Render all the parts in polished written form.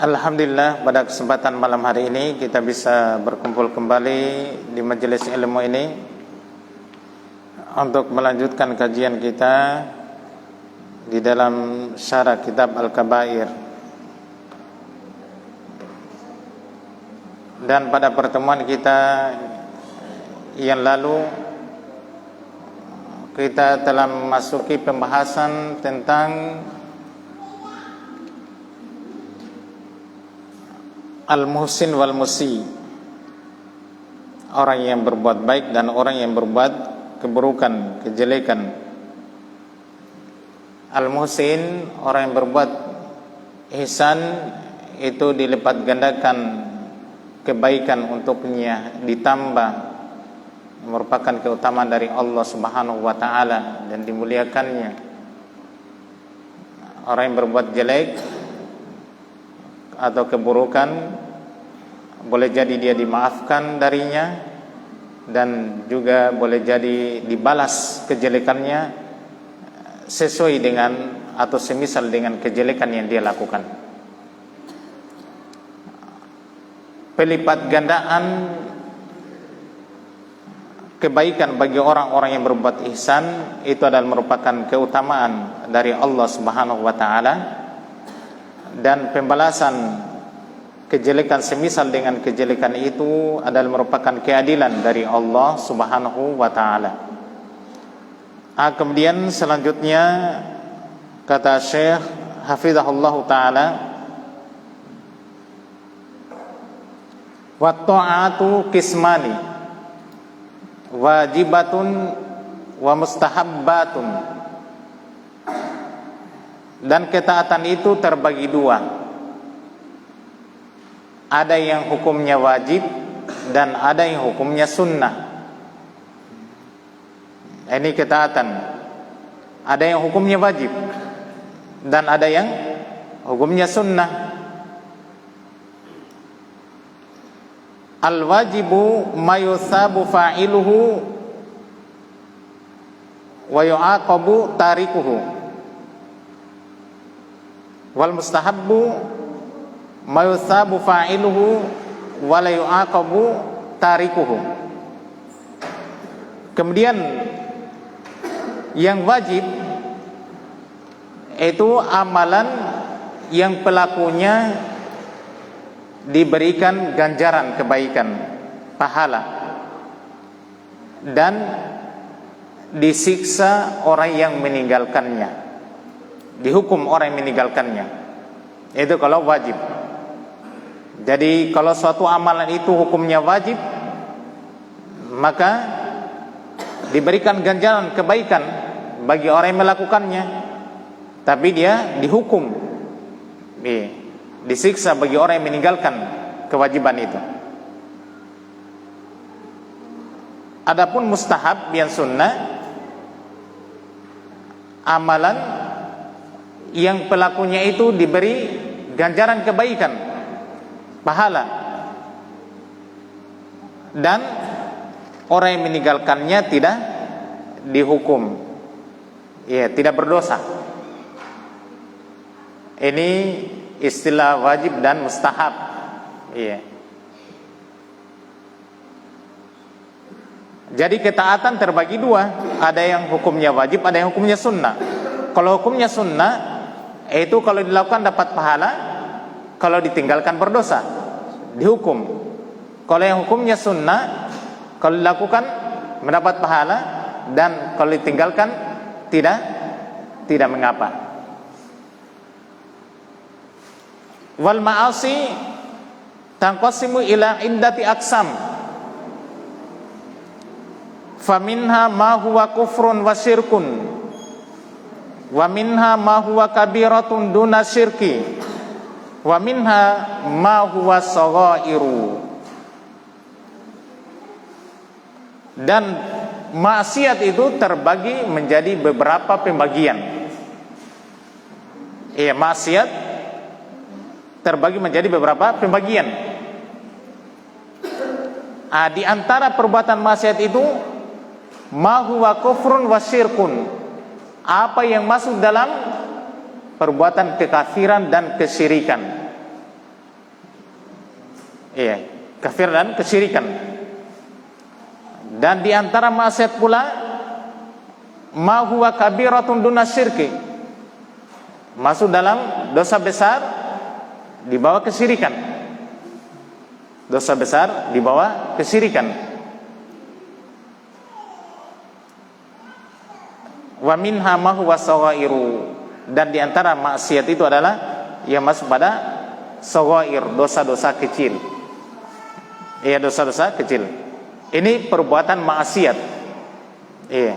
Alhamdulillah, pada kesempatan malam hari ini kita bisa berkumpul kembali di majelis ilmu ini untuk melanjutkan kajian kita di dalam syarah kitab Al-Kabair. Dan pada pertemuan kita yang lalu kita telah memasuki pembahasan tentang Al-Muhsin wal-Musi, orang yang berbuat baik dan orang yang berbuat keburukan, kejelekan. Al-Muhsin, orang yang berbuat ihsan, itu dilipat gandakan kebaikan untuknya, ditambah, merupakan keutamaan dari Allah Subhanahu wa ta'ala dan dimuliakannya. Orang yang berbuat jelek atau keburukan, boleh jadi dia dimaafkan darinya, dan juga boleh jadi dibalas kejelekannya sesuai dengan atau semisal dengan kejelekan yang dia lakukan. Pelipat gandaan kebaikan bagi orang-orang yang berbuat ihsan itu adalah merupakan keutamaan dari Allah Subhanahu wa ta'ala, dan pembalasan kejelekan semisal dengan kejelekan itu adalah merupakan keadilan dari Allah Subhanahu wa ta'ala. Kemudian selanjutnya kata Syekh hafizahullah ta'ala, wa ta'atu qismani wajibatun wa mustahabbatun. Dan ketaatan itu terbagi dua. Ada yang hukumnya wajib dan ada yang hukumnya sunnah. Ini ketaatan. Ada yang hukumnya wajib dan ada yang hukumnya sunnah. Al-wajibu ma yusabu fa'iluhu wa yu'aqabu tarikuhu, wal mustahabbu ma yusabu fa'iluhu wa la yu'aqabu tarikuhu. Kemudian yang wajib itu amalan yang pelakunya diberikan ganjaran kebaikan, pahala, dan disiksa orang yang meninggalkannya, dihukum orang yang meninggalkannya. Itu kalau wajib. Jadi kalau suatu amalan itu hukumnya wajib, maka diberikan ganjaran kebaikan bagi orang yang melakukannya, tapi dia dihukum, disiksa bagi orang yang meninggalkan kewajiban itu. Adapun mustahab yang sunnah, amalan yang pelakunya itu diberi ganjaran kebaikan, pahala, dan orang yang meninggalkannya tidak dihukum, tidak berdosa. Ini istilah wajib dan mustahab. Jadi ketaatan terbagi dua, ada yang hukumnya wajib, ada yang hukumnya sunnah. Kalau hukumnya sunnah, itu kalau dilakukan dapat pahala, kalau ditinggalkan berdosa, dihukum. Kalau yang hukumnya sunnah, kalau dilakukan mendapat pahala, dan kalau ditinggalkan tidak mengapa. Wal ma'asi tanqasimu ila iddati aqsam, faminha ma huwa kufrun wa syirkun, wa minha ma huwa kabiratun duna syirki, wa minha ma huwa saghairu. Dan maksiat itu terbagi menjadi beberapa pembagian. Maksiat terbagi menjadi beberapa pembagian. Di antara perbuatan maksiat itu, ma huwa kufrun wa syirkun, apa yang masuk dalam perbuatan kekafiran dan kesyirikan. Iya, kafir dan kesyirikan. Dan di antara maksiat pula ma huwa kabiratun duna syirki, masuk dalam dosa besar di bawah kesyirikan. Dosa besar di bawah kesyirikan. Wa minha ma huwa saghairu, dan di antara maksiat itu adalah yang masuk pada saghair, dosa-dosa kecil. Iya, dosa-dosa kecil. Ini perbuatan maksiat. Iya.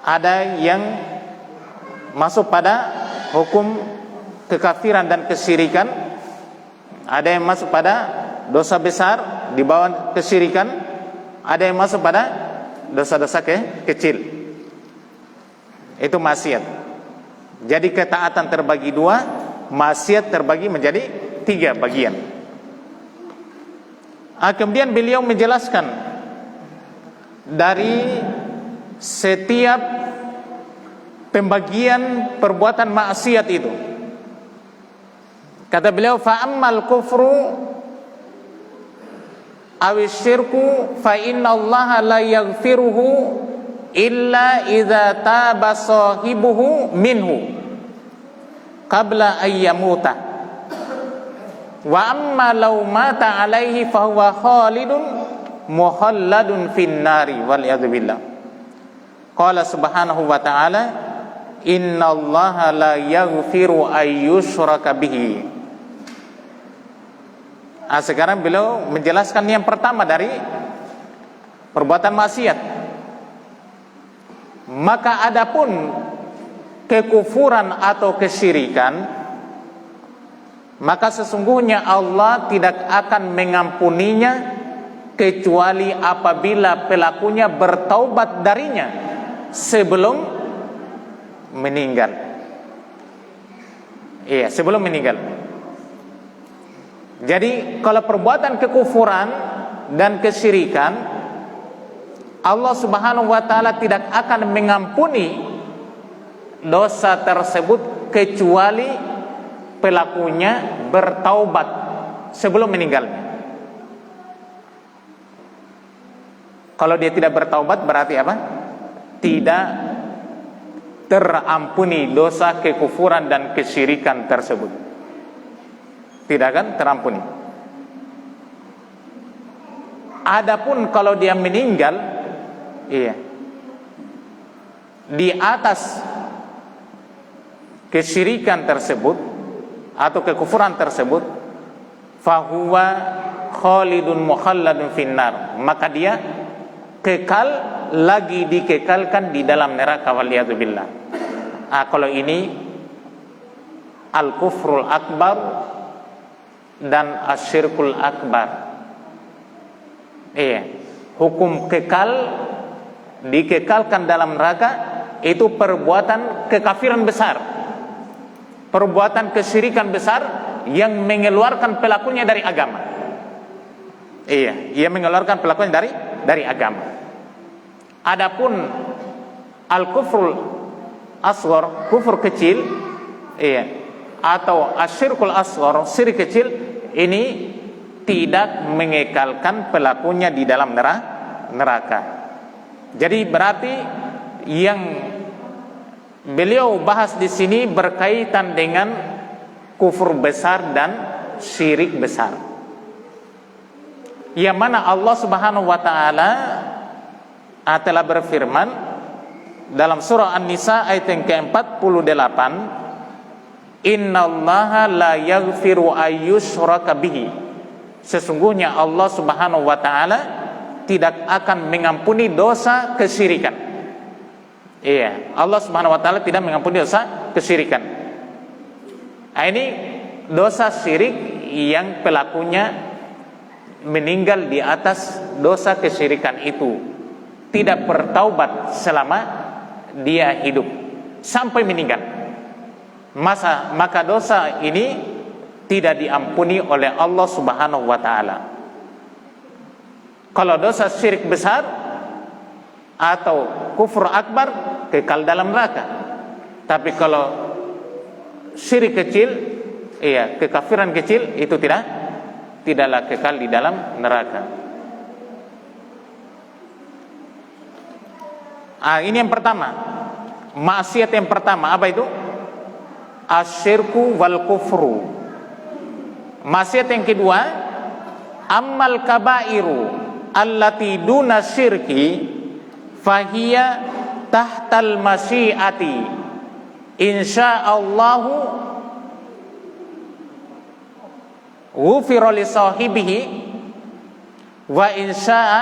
Ada yang masuk pada hukum kekafiran dan kesyirikan, ada yang masuk pada dosa besar di bawah kesyirikan, ada yang masuk pada dosa-dosa kecil. Itu maksiat. Jadi ketaatan terbagi dua, maksiat terbagi menjadi 3 bagian. Kemudian beliau menjelaskan dari setiap pembagian perbuatan maksiat itu. Kata beliau, fa ammal kufru awis syirku fa innallaha la yaghfiruhu illa idza taba sahibuhu minhu qabla ayyamuta. Wa amma law mata alaihi fa huwa khalidun muhalladun finnari wal yadzu billah. Qala subhanahu wa ta'ala, innallaha la yaghfiru ayyushraka bihi. Sekarang beliau menjelaskan yang pertama dari perbuatan maksiat. Maka adapun kekufuran atau kesyirikan, maka sesungguhnya Allah tidak akan mengampuninya kecuali apabila pelakunya bertaubat darinya sebelum meninggal. Iya, sebelum meninggal. Jadi kalau perbuatan kekufuran dan kesyirikan, Allah Subhanahu wa ta'ala tidak akan mengampuni dosa tersebut kecuali pelakunya bertaubat sebelum meninggalnya. Kalau dia tidak bertaubat berarti apa? Tidak terampuni dosa kekufuran dan kesyirikan tersebut. Tidak akan terampuni. Adapun kalau dia meninggal, iya, di atas kesyirikan tersebut atau kekufuran tersebut, fahuwa khalidun mukhalladun finnar, maka dia kekal lagi dikekalkan di dalam neraka waliyadzubillah. Kalau ini al-kufrul akbar dan asyirkul akbar. Iya, hukum kekal dikekalkan dalam neraka itu perbuatan kekafiran besar, perbuatan kesyirikan besar yang mengeluarkan pelakunya dari agama. Iya, ia mengeluarkan pelakunya dari agama. Adapun al-kufrul asghar, kufur kecil, iya, atau asyirkul asghar, syirik kecil, ini tidak mengekalkan pelakunya di dalam neraka. Jadi berarti yang beliau bahas di sini berkaitan dengan kufur besar dan syirik besar, yang mana Allah Subhanahu wa ta'ala telah berfirman dalam surah An-Nisa ayat yang ke-48, innallaha la yaghfiru ayyushraka bihi, sesungguhnya Allah Subhanahu wa ta'ala tidak akan mengampuni dosa kesyirikan. Iya, Allah Subhanahu wa ta'ala tidak mengampuni dosa kesyirikan. Ini dosa syirik yang pelakunya meninggal di atas dosa kesyirikan itu, tidak bertaubat selama dia hidup sampai meninggal. Maka dosa ini tidak diampuni oleh Allah Subhanahu wa ta'ala. Kalau dosa syirik besar atau kufur akbar, kekal dalam neraka. Tapi kalau syirik kecil, iya, kekafiran kecil, itu tidaklah kekal di dalam neraka. Ini yang pertama. Maksiat yang pertama apa itu? Asyirku wal kufru. Maksiat yang kedua, ammal kabairu allati duna syirki fahiya tahtal masyiati insyaallahu ghufira li sahibihi wa insya'a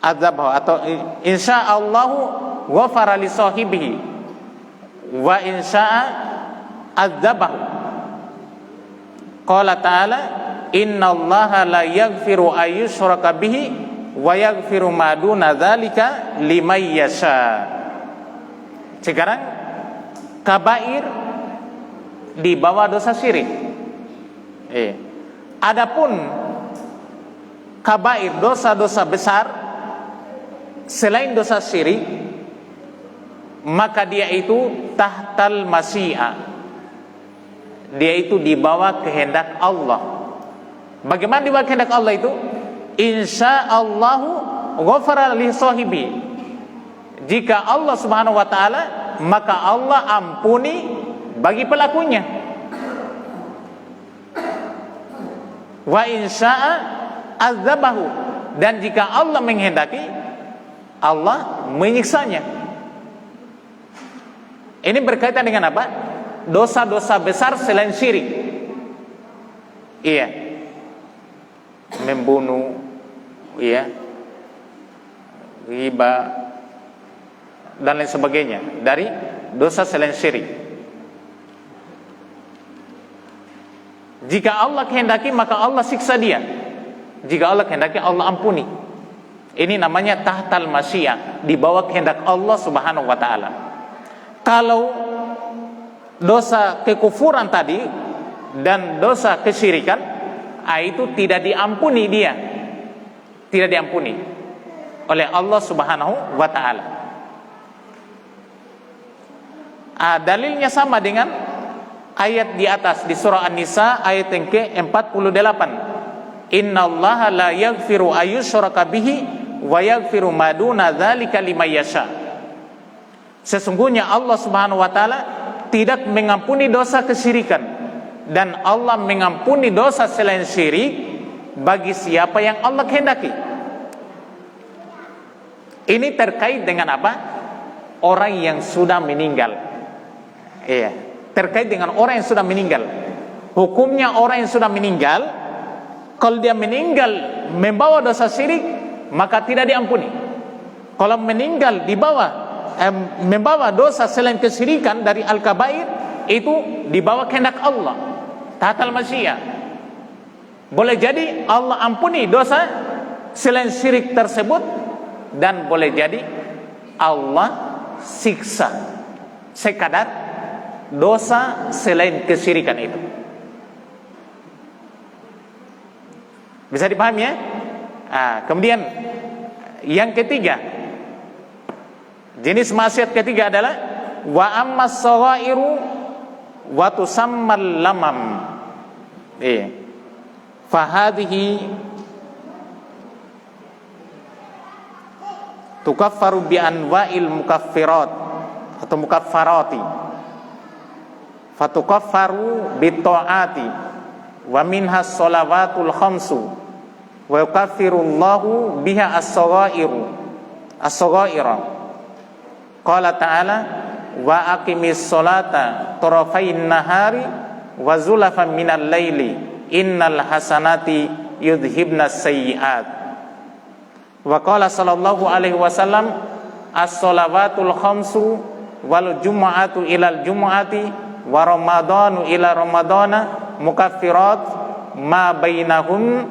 adzabahu, atau insyaallahu ghafara li sahibihi wa insya'a adzabahu. Qala ta'ala innallaha la yaghfiru ayyushraka bihi wa yaghfiru ma duna dzalika liman yasha. Sekarang kabair di bawah dosa syirik. Adapun kabair, dosa-dosa besar selain dosa syirik, maka dia itu tahtal masyiah. Dia itu di bawah kehendak Allah. Bagaimana di bawah kehendak Allah itu? Insyaallahu ghafara li sahibi. Jika Allah Subhanahu wa taala, maka Allah ampuni bagi pelakunya. Wa insya'a azabahu, dan jika Allah menghendaki, Allah menyiksanya. Ini berkaitan dengan apa? Dosa-dosa besar selain syirik. Iya. Membunuh, iya. Riba dan lain sebagainya dari dosa selain syirik. Jika Allah kehendaki, maka Allah siksa dia. Jika Allah kehendaki, Allah ampuni. Ini namanya tahtal masyiah, di bawah kehendak Allah Subhanahu wa taala. Kalau dosa kekufuran tadi dan dosa kesyirikan, itu tidak diampuni dia. Tidak diampuni oleh Allah Subhanahu wa taala. Dalilnya sama dengan ayat di atas di surah An-Nisa ayat yang ke-48. Innallaha la yaghfiru ayyushraka bihi wa yaghfiru ma duna dzalika liman yasha. Sesungguhnya Allah Subhanahu wa taala tidak mengampuni dosa kesyirikan, dan Allah mengampuni dosa selain syirik bagi siapa yang Allah kehendaki. Ini terkait dengan apa? Orang yang sudah meninggal. Iya, terkait dengan orang yang sudah meninggal. Hukumnya orang yang sudah meninggal, kalau dia meninggal membawa dosa syirik, maka tidak diampuni. Kalau meninggal di bawah membawa dosa selain kesyirikan dari al-kabair, itu di bawah kehendak Allah, tahtal masyiah. Boleh jadi Allah ampuni dosa selain syirik tersebut, dan boleh jadi Allah siksa sekadar dosa selain kesyirikan itu. Bisa dipahami ya? Kemudian yang ketiga, jenis maksiat ketiga adalah wa ammas saghairu wa tusammal lamam. Fahadhihi tukaffaru bi anwa'il mukaffirat atau mukaffarati. Fatukaffaru bi ta'ati wa minha sholawatul khamsu wa yukaffirullahu biha as-saghaira. Qala ta'ala wa aqimis sholata tarafayn nahari wa zulafan minal laili innal hasanati yudhibnas sayyi'at. Wa qala sallallahu alaihi wasallam as-sholawatul khamsu wal jumu'atu ilal jumu'ati wa ramadhanu ila ramadhana mukaffirat ma bainahum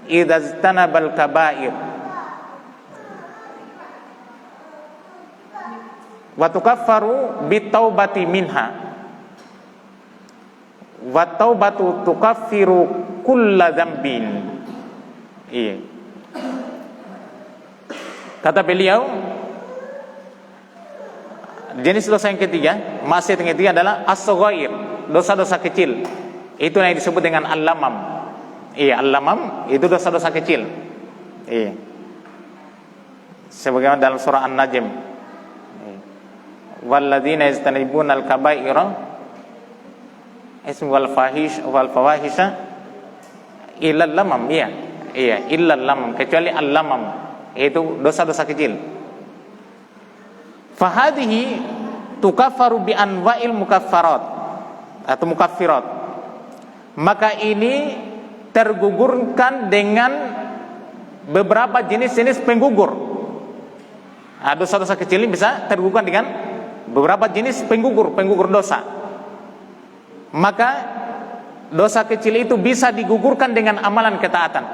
idza ijtanabal kaba'ir. Wa tukaffaru bitaubati minha wa taubatu tukaffiru kulla dzambin. Iya. Kata beliau, jenis dosa yang ketiga, maksiat yang ketiga adalah as-saghair, dosa-dosa kecil. Itu yang disebut dengan al-lamam. Iya, al-lamam itu dosa-dosa kecil. Iya. Sebagaimana dalam surah An-Najm. Walladzina yastanibuna al-kaba'ira wal fawahisha illa al-lamam. Iya. Iya, illa al-lamam, kecuali al-lamam. Itu dosa-dosa kecil. Fahadihi tukaffaru bi anwa'il mukaffarat atau mukaffirat. Maka ini tergugurkan dengan beberapa jenis-jenis penggugur. Dosa-dosa kecil ini bisa tergugurkan dengan beberapa jenis penggugur dosa. Maka dosa kecil itu bisa digugurkan dengan amalan ketaatan.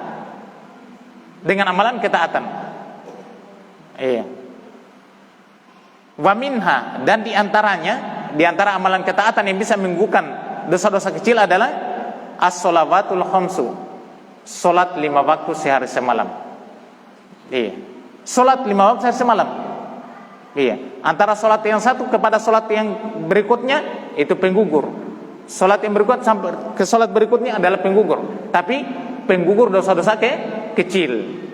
Dengan amalan ketaatan. Iya. Wa minha, dan di antara amalan ketaatan yang bisa menggugurkan dosa-dosa kecil adalah as-sholawatul khamsu, salat 5 waktu sehari semalam. Iya. Salat 5 waktu sehari semalam. Iya. Antara salat yang satu kepada salat yang berikutnya itu penggugur. Salat yang berikut sampai ke salat berikutnya adalah penggugur. Tapi penggugur dosa-dosa kecil.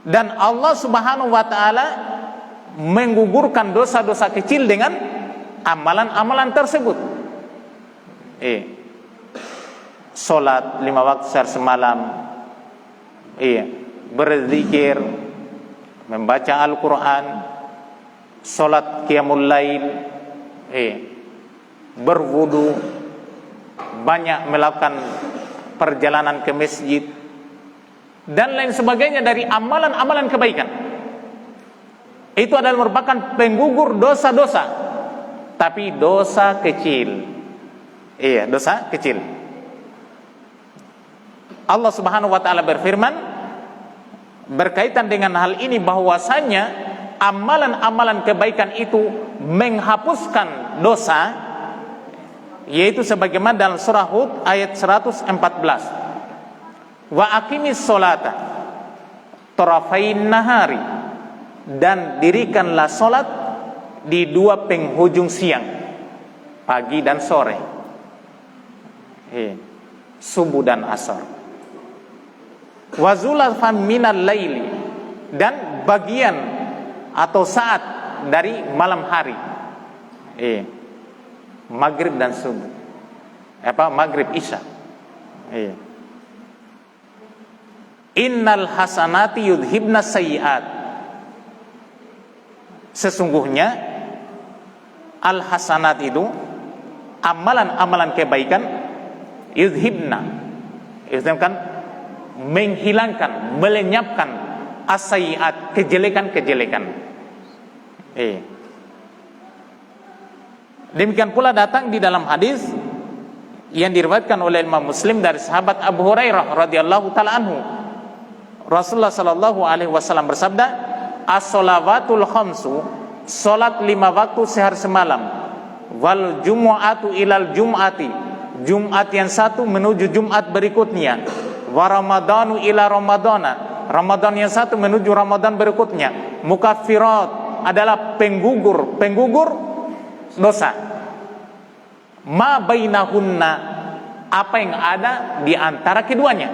Dan Allah Subhanahu wa taala menggugurkan dosa-dosa kecil dengan amalan-amalan tersebut. Salat 5 waktu sehari semalam. Iya, berzikir, membaca Al-Qur'an, salat qiyamul lail, berwudu, banyak melakukan perjalanan ke masjid dan lain sebagainya dari amalan-amalan kebaikan. Itu adalah merupakan penggugur dosa-dosa, tapi dosa kecil. Iya, dosa kecil. Allah Subhanahu wa taala berfirman berkaitan dengan hal ini bahwasanya amalan-amalan kebaikan itu menghapuskan dosa, yaitu sebagaimana dalam surah Hud ayat 114. Wa aqimis sholata tarafain nahari, dan dirikanlah solat di 2 penghujung siang, pagi dan sore, subuh dan asar. Wa zulafan minal laili, dan bagian atau saat dari malam hari, maghrib dan subuh, maghrib isya. Innal hasanati yudhibna sayyiat, sesungguhnya al-hasanat itu amalan-amalan kebaikan, yudhibna, itu kan menghilangkan, melenyapkan as-sayyiat, kejelekan-kejelekan. Demikian pula datang di dalam hadis yang diriwayatkan oleh Imam Muslim dari sahabat Abu Hurairah radhiyallahu taala anhu, Rasulullah sallallahu alaihi wasallam bersabda, as-sholawatul khamsu, salat 5 waktu sehari semalam, wal jumu'atu ilal jum'ati, Jumat yang satu menuju Jumat berikutnya, wa ramadanu ila ramadana, Ramadan yang satu menuju Ramadan berikutnya, mukaffirat, adalah penggugur dosa. Ma bainahunna, apa yang ada di antara keduanya.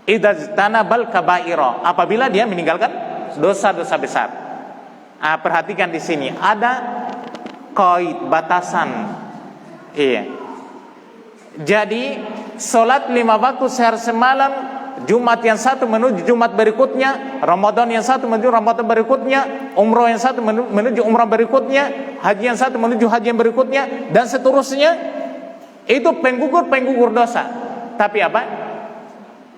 Idajtanabal kaba'ira, apabila dia meninggalkan dosa-dosa besar. Perhatikan di sini ada qaid, batasan. Jadi salat 5 waktu sehari semalam, Jumat yang satu menuju Jumat berikutnya, Ramadan yang satu menuju Ramadan berikutnya, umrah yang satu menuju umrah berikutnya, haji yang satu menuju haji yang berikutnya, dan seterusnya. Itu penggugur dosa. Tapi apa?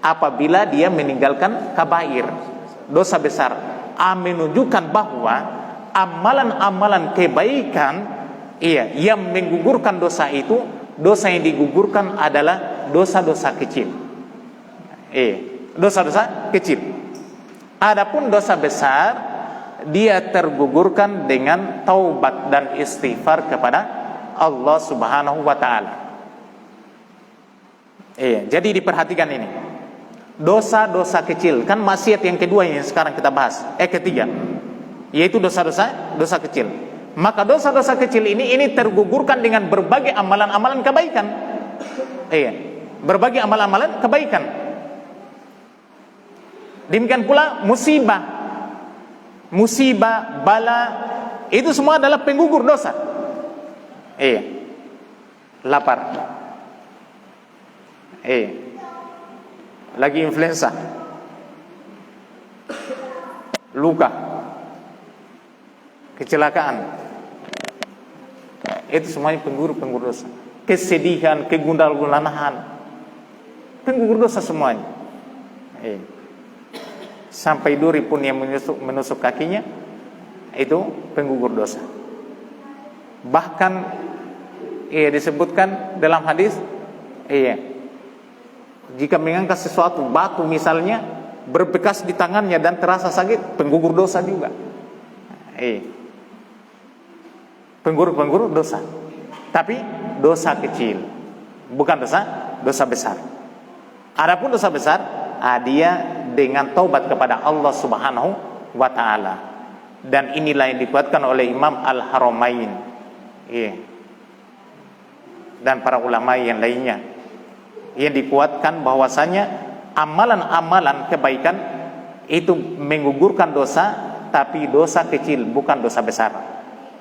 Apabila dia meninggalkan kabair, dosa besar, menunjukkan bahwa amalan-amalan kebaikan yang menggugurkan dosa itu, dosa yang digugurkan adalah dosa-dosa kecil. Dosa-dosa kecil. Adapun dosa besar, dia tergugurkan dengan taubat dan istighfar kepada Allah Subhanahu wa taala. Jadi diperhatikan ini. Dosa-dosa kecil, kan maksiat yang kedua yang sekarang kita bahas, ketiga, yaitu dosa kecil. Maka dosa-dosa kecil ini tergugurkan dengan berbagai amalan-amalan kebaikan. Iya, berbagai amal-amalan kebaikan. Demikian pula musibah, bala, itu semua adalah penggugur dosa. Iya. Lapar. Iya. Lagi influenza. Luka. Kecelakaan. Itu semuanya penggugur dosa. Kesedihan, kegundahan, penggugur dosa semuanya. Iya. Sampai duri pun yang menusuk kakinya, itu penggugur dosa. Bahkan disebutkan dalam hadis, jika mengangkat sesuatu, batu misalnya, berbekas di tangannya dan terasa sakit, penggugur dosa juga. Penggugur dosa. Tapi dosa kecil, bukan dosa besar. Adapun dosa besar, dia dengan taubat kepada Allah Subhanahu wa taala. Dan inilah yang dikuatkan oleh Imam Al-Haramain. Dan para ulama yang lainnya. Yang dikuatkan bahwasanya amalan-amalan kebaikan itu menggugurkan dosa, tapi dosa kecil, bukan dosa besar.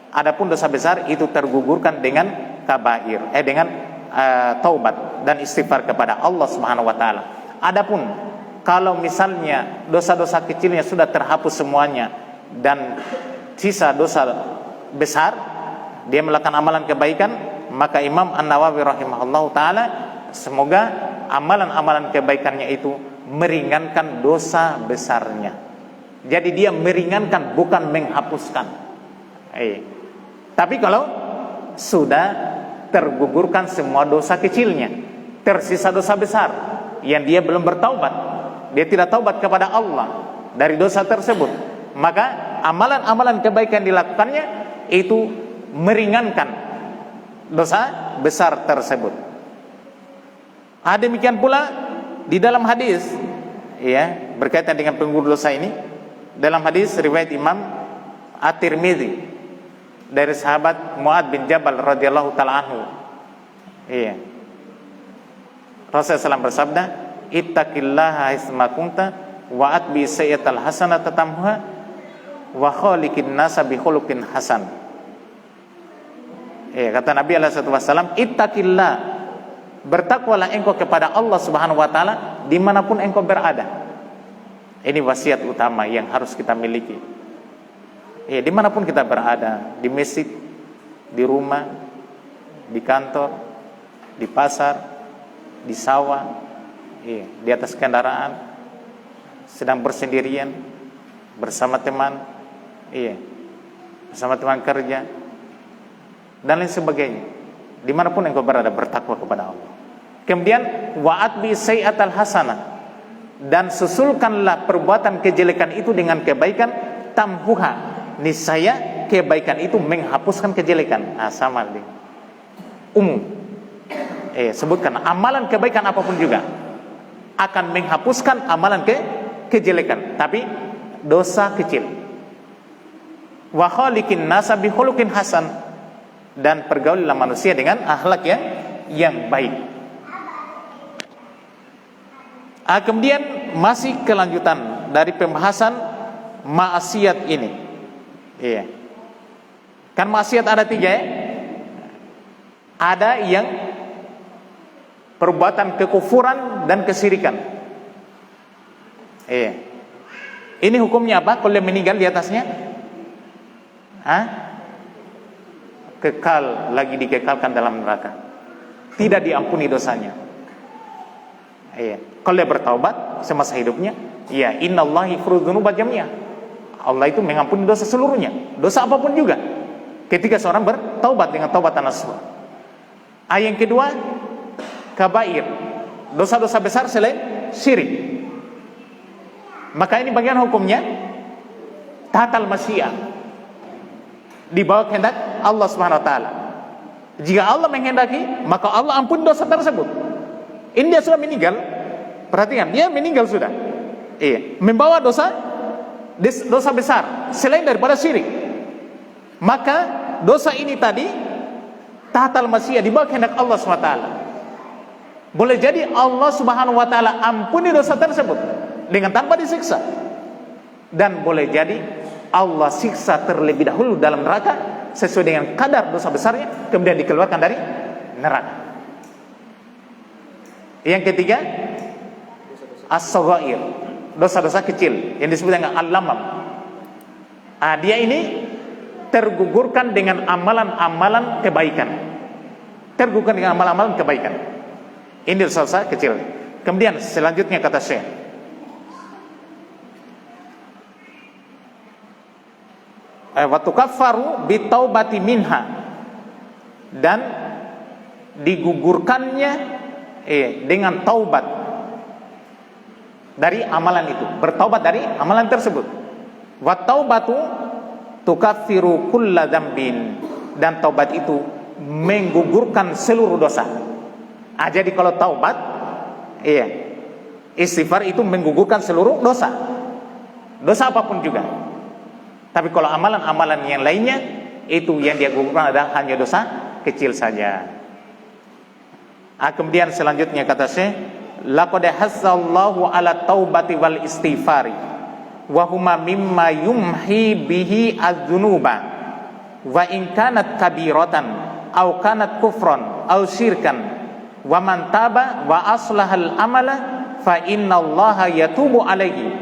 Adapun dosa besar itu tergugurkan dengan kabair, dengan taubat dan istighfar kepada Allah Subhanahu wa taala. Adapun kalau misalnya dosa-dosa kecilnya sudah terhapus semuanya dan sisa dosa besar, dia melakukan amalan kebaikan, maka Imam An-Nawawi rahimahullah taala, semoga amalan-amalan kebaikannya itu meringankan dosa besarnya. Jadi dia meringankan, bukan menghapuskan. Tapi kalau sudah tergugurkan semua dosa kecilnya, tersisa dosa besar yang dia belum bertaubat, dia tidak taubat kepada Allah dari dosa tersebut, maka amalan-amalan kebaikan dilakukannya itu meringankan dosa besar tersebut. Demikian pula di dalam hadis, berkaitan dengan penggugur dosa ini, dalam hadis riwayat Imam At-Tirmidzi dari sahabat Mu'adz bin Jabal radhiyallahu taala anhu, Rasulullah SAW bersabda, ittaqillaha haitsuma kunta wa atbi sayyi'atal hasanata tamhuha wa khaliqin nasa bi khuluqin hasan. Kata Nabi alaihi wasallam, ittaqillah, bertakwalah engkau kepada Allah Subhanahu wa taala dimanapun engkau berada. Ini wasiat utama yang harus kita miliki. Dimanapun kita berada, di masjid, di rumah, di kantor, di pasar, di sawah, di atas kendaraan, sedang bersendirian, bersama teman, bersama teman kerja, dan lain sebagainya. Dimanapun engkau berada, bertakwa kepada Allah. Kemudian wa'at bi sayyi'atal hasanah, dan susulkanlah perbuatan kejelekan itu dengan kebaikan, tamhuha, niscaya kebaikan itu menghapuskan kejelekan. Sama dengan umum. Sebutkan amalan kebaikan apapun juga akan menghapuskan amalan kejelekan, tapi dosa kecil. Wa khaliqin nasa bi khuluqin hasan, dan pergaulilah manusia dengan akhlak yang baik. Kemudian masih kelanjutan dari pembahasan maksiat ini. Kan maksiat ada 3 Ada yang perbuatan kekufuran dan kesyirikan. Ini hukumnya apa? Kalau meninggal di atasnya, kekal, lagi dikekalkan dalam neraka, tidak diampuni dosanya. Kalau bertaubat semasa hidupnya, innallahi yaghfiru dzunuba jami'a, Allah itu mengampuni dosa seluruhnya, dosa apapun juga, ketika seorang bertaubat dengan taubatan nasuha. Yang kedua, kabair, dosa-dosa besar selain syirik. Maka ini bagian hukumnya tatal masyiah, di bawah kehendak Allah Subhanahu wa taala. Jika Allah menghendaki, maka Allah ampuni dosa tersebut. Ini dia sudah meninggal, perhatikan, dia meninggal sudah, membawa dosa besar selain daripada syirik. Maka dosa ini tadi tatal masyiah, di bawah kehendak Allah Subhanahu wa taala. Boleh jadi Allah Subhanahu wa taala ampuni dosa tersebut dengan tanpa disiksa. Dan boleh jadi Allah siksa terlebih dahulu dalam neraka sesuai dengan kadar dosa besarnya, kemudian dikeluarkan dari neraka. Yang ketiga, as-saghair, dosa-dosa kecil yang disebut dengan al-lamam. Dia ini tergugurkan dengan amalan-amalan kebaikan. Tergugurkan dengan amalan-amalan kebaikan. Ini dosa-dosa kecil. Kemudian selanjutnya kata Syekh, wa tukaffaru bitaubati minha, dan digugurkannya dengan taubat dari amalan itu, bertaubat dari amalan tersebut. Wa taubatu tukaffiru kulla dzambin, dan taubat itu menggugurkan seluruh dosa. Jadi kalau taubat, istighfar itu menggugurkan seluruh dosa, dosa apapun juga. Tapi kalau amalan-amalan yang lainnya, itu yang dia gugurkan adalah hanya dosa kecil saja. Kemudian selanjutnya kata Syekh, laqad hasallahu ala taubati wal istighfari wa huma mimma yumhi bihi adzunuba wa in kanat kabiratan aw kanat kufran aw syirkan wa man taba wa aslahal amala fa innallaha yatubu alaihi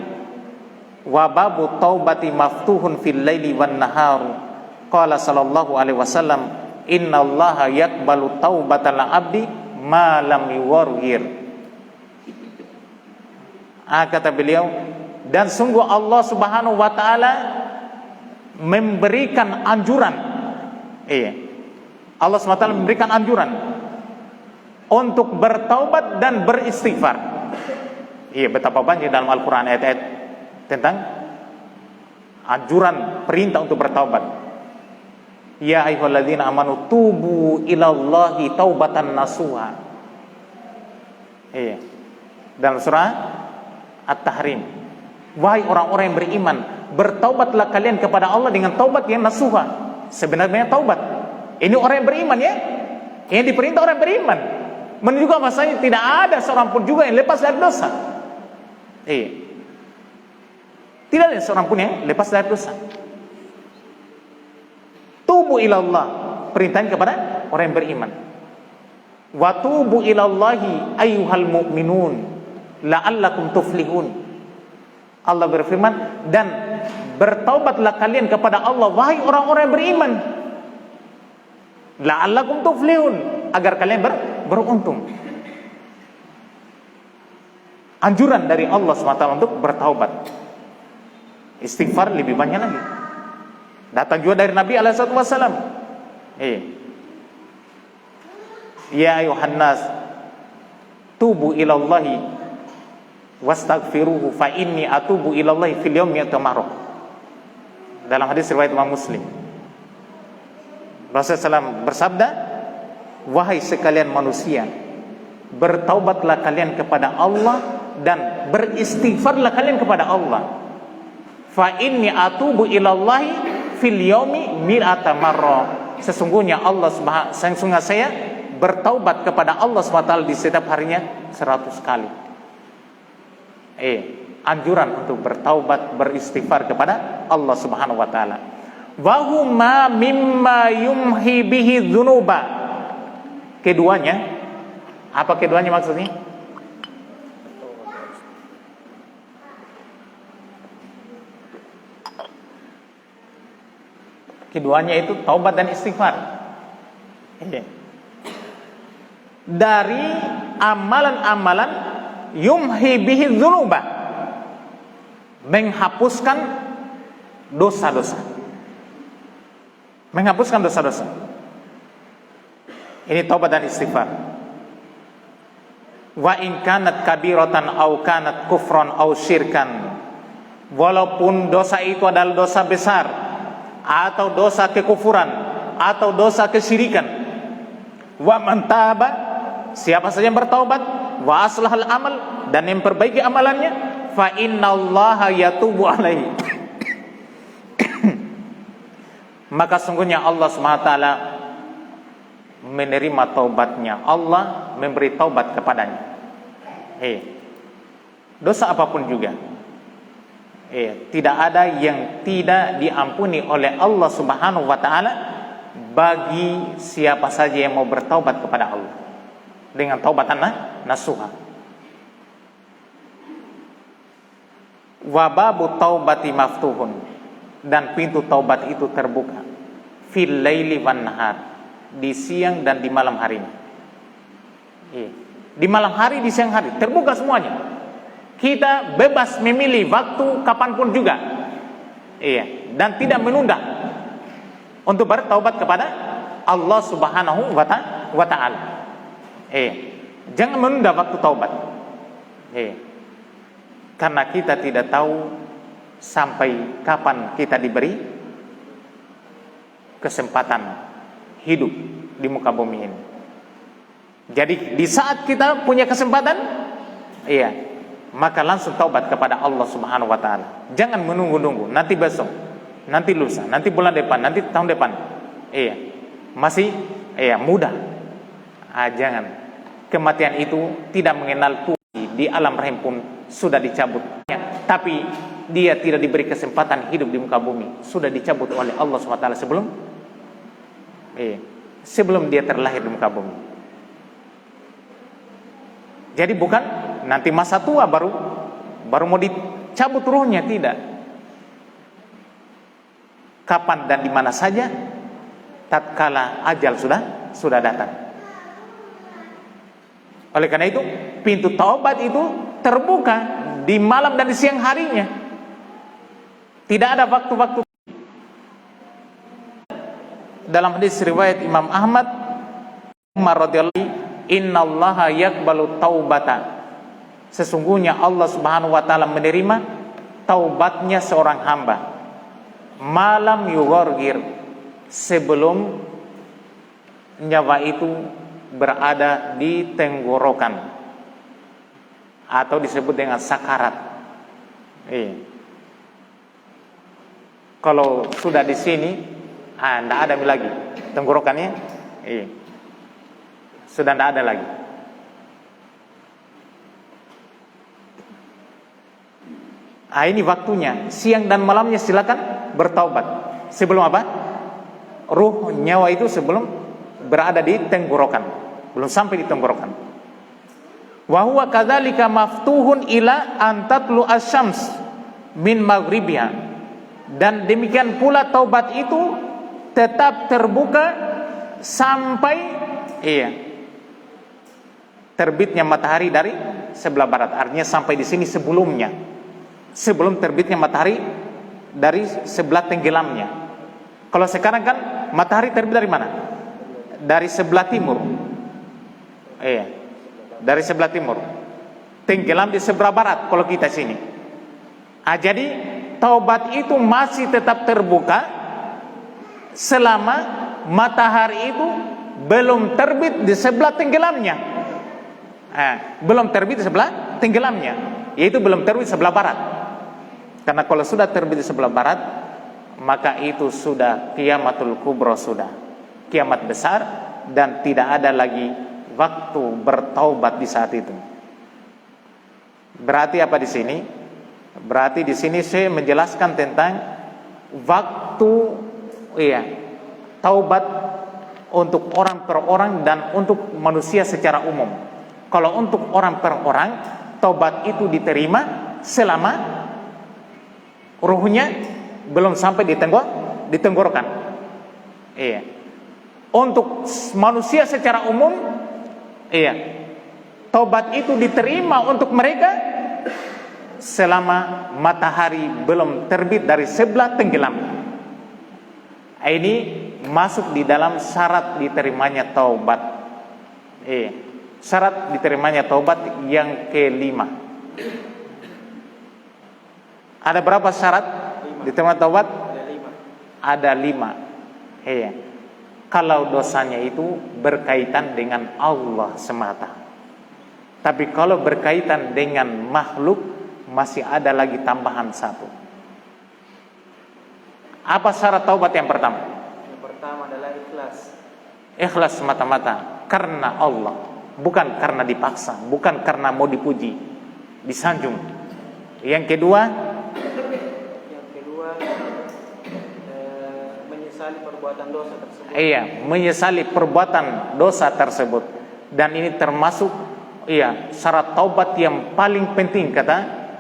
wa babu taubati maftuhun fil laili wan nahar. Qala sallallahu alaihi wasallam, innallaha yaqbalu taubatal abdi ma lam yuwarhir. Kata beliau, dan sungguh Allah Subhanahu wa taala memberikan anjuran. Allah SWT memberikan anjuran untuk bertaubat dan beristighfar. Betapa banyak dalam Al-Quran ayat-ayat tentang anjuran, perintah untuk bertaubat. Ya ayyuhalladzina amanu tubu ilallahi taubatan nasuha. Dalam surah At-Tahrim, wahai orang-orang yang beriman, bertaubatlah kalian kepada Allah dengan taubat yang nasuha, sebenarnya taubat. Ini orang yang beriman, ya, yang diperintah orang yang beriman, menunjukkan bahasanya tidak ada seorang pun juga yang lepas dari dosa. Tidak ada seorang pun yang lepas dari dosa. Tubu ilallah, perintahnya kepada orang yang beriman. Wa tubu ilallahi ayyuhal mu'minun la'allakum tuflihun. Allah berfirman, dan bertaubatlah kalian kepada Allah, wahai orang-orang yang beriman, la'allakum tuflihun, agar kalian beruntung. Anjuran dari Allah SWT untuk bertaubat. Istighfar lebih banyak lagi. Datang juga dari Nabi SAW. Ya ayuhan nas tubu ilallahi wastaghfiruhu fa inni atubu ilallahi fil yawmi atamarrah. Dalam hadis riwayat Imam Muslim, Rasulullah SAW bersabda, wahai sekalian manusia, bertaubatlah kalian kepada Allah dan beristighfarlah kalian kepada Allah. Fa inni atubu ilallahi fil yaumi mi'ata marrah. Sesungguhnya sesungguhnya saya bertaubat kepada Allah SWT di setiap harinya 100 kali. Anjuran untuk bertaubat, beristighfar kepada Allah Subhanahu wa taala. Wa huma mimma yumhi bihi dzunuba. Keduanya, apa keduanya maksudnya? Keduanya itu taubat dan istighfar. Dari amalan-amalan yumhi bihi dzunuba, menghapuskan dosa-dosa. Menghapuskan dosa-dosa. Ini taubat dan istighfar. Wa in kanat kabiratan au kanat kufran au syirkan. Walaupun dosa itu adalah dosa besar, atau dosa kekufuran, atau dosa kesyirikan. Wa man taba, siapa saja yang bertaubat, wa aslahal amal, dan yang perbaiki amalannya, fa innallaha yatubu alaihi. Maka sungguhnya Allah SWT menerima taubatnya, Allah memberi taubat kepadanya. Dosa apapun juga, tidak ada yang tidak diampuni oleh Allah Subhanahu wa taala bagi siapa saja yang mau bertaubat kepada Allah dengan taubatan nasuha. Wa babu taubati maftuhun, dan pintu taubat itu terbuka fil laili wan nahar, di siang dan di malam harinya. Di malam hari, di siang hari, terbuka semuanya. Kita bebas memilih waktu kapanpun juga, dan tidak menunda untuk bertaubat kepada Allah Subhanahu wa taala. Jangan menunda waktu taubat, karena kita tidak tahu sampai kapan kita diberi kesempatan hidup di muka bumi ini. Jadi di saat kita punya kesempatan, maka langsung taubat kepada Allah Subhanahu wa taala. Jangan menunggu-nunggu, nanti besok, nanti lusa, nanti bulan depan, nanti tahun depan. Masih muda. Jangan. Kematian itu tidak mengenal tuan, di alam rahim pun sudah dicabut. Tapi dia tidak diberi kesempatan hidup di muka bumi, sudah dicabut oleh Allah Subhanahu wa taala sebelum dia terlahir di muka bumi. Jadi bukan nanti masa tua baru mau dicabut ruhnya, tidak. Kapan dan di mana saja, tatkala ajal sudah datang. Oleh karena itu, pintu taubat itu terbuka di malam dan di siang harinya. Tidak ada waktu-waktu. Dalam hadis riwayat Imam Ahmad, Umar radhiyallahu anhu, innallaha yaqbalu taubata, sesungguhnya Allah Subhanahu wa taala menerima taubatnya seorang hamba malam yughargir, sebelum nyawa itu berada di tenggorokan atau disebut dengan sakarat. Kalau sudah di sini, tidak ada lagi tenggorokannya, sudah tidak ada lagi. Ini waktunya, siang dan malamnya silakan bertaubat. Sebelum apa? Ruh nyawa itu sebelum berada di tenggorokan, belum sampai di tenggorokan. Wa huwa kadzalika maftuhun ila an tatlu asy-syams min maghribiha, dan demikian pula taubat itu tetap terbuka sampai terbitnya matahari dari sebelah barat. Artinya sampai di sini sebelum terbitnya matahari dari sebelah tenggelamnya. Kalau sekarang kan matahari terbit dari mana? Dari sebelah timur. Dari sebelah timur. Tenggelam di sebelah barat kalau kita sini. Jadi taubat itu masih tetap terbuka selama matahari itu belum terbit di sebelah tenggelamnya. Belum terbit di sebelah tenggelamnya, yaitu belum terbit sebelah barat. Karena kalau sudah terbit di sebelah barat, maka itu sudah qiyamatul kubra, sudah kiamat besar, dan tidak ada lagi waktu bertaubat di saat itu. Berarti apa di sini? Berarti di sini saya menjelaskan tentang waktu taubat untuk orang per orang dan untuk manusia secara umum. Kalau untuk orang per orang, taubat itu diterima selama ruhnya belum sampai di tenggorokan. Untuk manusia secara umum, taubat itu diterima untuk mereka selama matahari belum terbit dari sebelah tenggelam. Ini masuk di dalam syarat diterimanya taubat. Syarat diterimanya taubat yang kelima. Ada berapa syarat diterima taubat? Ada 5. Kalau dosanya itu berkaitan dengan Allah semata. Tapi kalau berkaitan dengan makhluk, masih ada lagi tambahan 1. Apa syarat taubat yang pertama? Yang pertama adalah ikhlas. Ikhlas semata-mata karena Allah, bukan karena dipaksa, bukan karena mau dipuji, disanjung. Yang kedua, menyesali perbuatan dosa tersebut. Iya, menyesali perbuatan dosa tersebut. Dan ini termasuk syarat taubat yang paling penting kata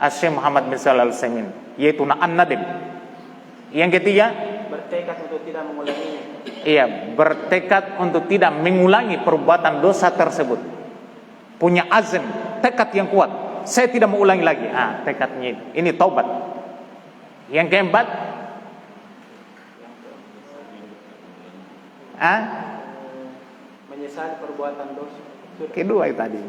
Syekh Muhammad bin Shalih Al-Utsaimin, yaitu an-nadim. Yang ketiga, bertekad untuk tidak mengulanginya. Iya, bertekad untuk tidak mengulangi perbuatan dosa tersebut. Punya azam, tekad yang kuat. Saya tidak mau ulangi lagi. Tekadnya itu. Ini taubat. Yang keempat, menyesali perbuatan dosa. kedua itu tadi.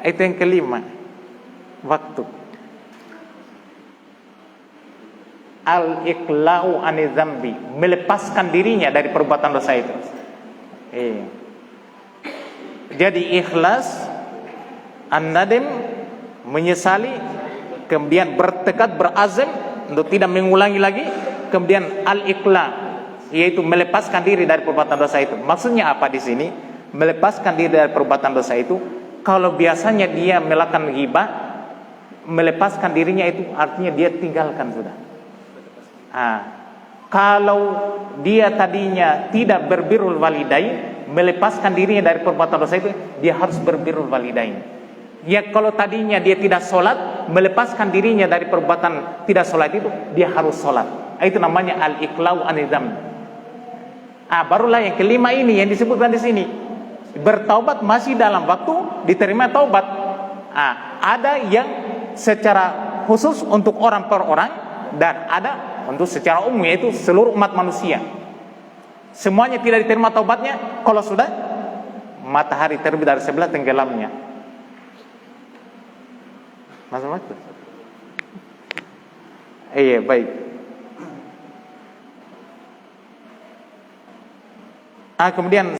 Itu yang kelima, waktu. Al-iqla'u anizambi, melepaskan dirinya dari perbuatan dosa itu. Jadi ikhlas, an-nadim, menyesali, kemudian bertekad, berazam untuk tidak mengulangi lagi, kemudian al-iqla', yaitu melepaskan diri dari perbuatan dosa itu. Maksudnya apa di sini? Melepaskan diri dari perbuatan dosa itu, kalau biasanya dia melakukan ghibah, melepaskan dirinya itu artinya dia tinggalkan sudah. Kalau dia tadinya tidak berbirrul walidain, melepaskan dirinya dari perbuatan dosa itu, dia harus berbirrul walidain. Ya, kalau tadinya dia tidak sholat, melepaskan dirinya dari perbuatan tidak sholat itu, dia harus sholat. Itu namanya al-iqla'u anizam. Barulah yang kelima ini yang disebutkan di sini. Bertaubat masih dalam waktu diterima taubat. Ada yang secara khusus untuk orang per orang, dan ada untuk secara umum, yaitu seluruh umat manusia. Semuanya tidak diterima taubatnya kalau sudah matahari terbit dari sebelah tenggelamnya. Masuk waktu. Iya, baik. Kemudian